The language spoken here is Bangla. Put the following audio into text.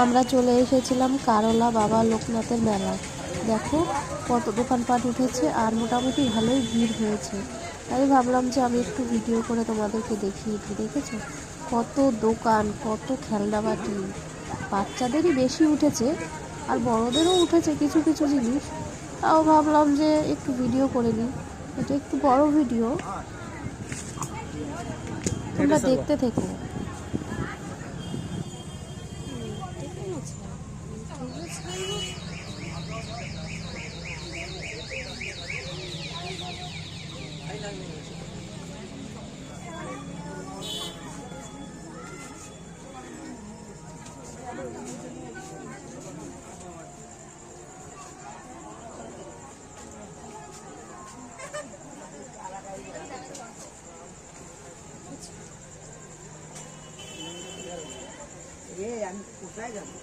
আমরা চলে এসেছিলাম কারলা বাবা লোকনাথের মেলায়। দেখো কত দোকানপাট উঠেছে আর মোটামুটি ভালোই ভিড় হয়েছে। তাই ভাবলাম যে আমি একটু ভিডিও করে তোমাদেরকে দেখিয়ে দিই। দেখেছো কত দোকান, কত খেলনাবাটি, বাচ্চাদেরই বেশি উঠেছে আর বড়দেরও উঠেছে কিছু কিছু জিনিস। তাও ভাবলাম যে একটু ভিডিও করে নিই। এটা একটু বড় ভিডিও, তোমরা দেখতে থেকো। আমি কোথায় যাবো?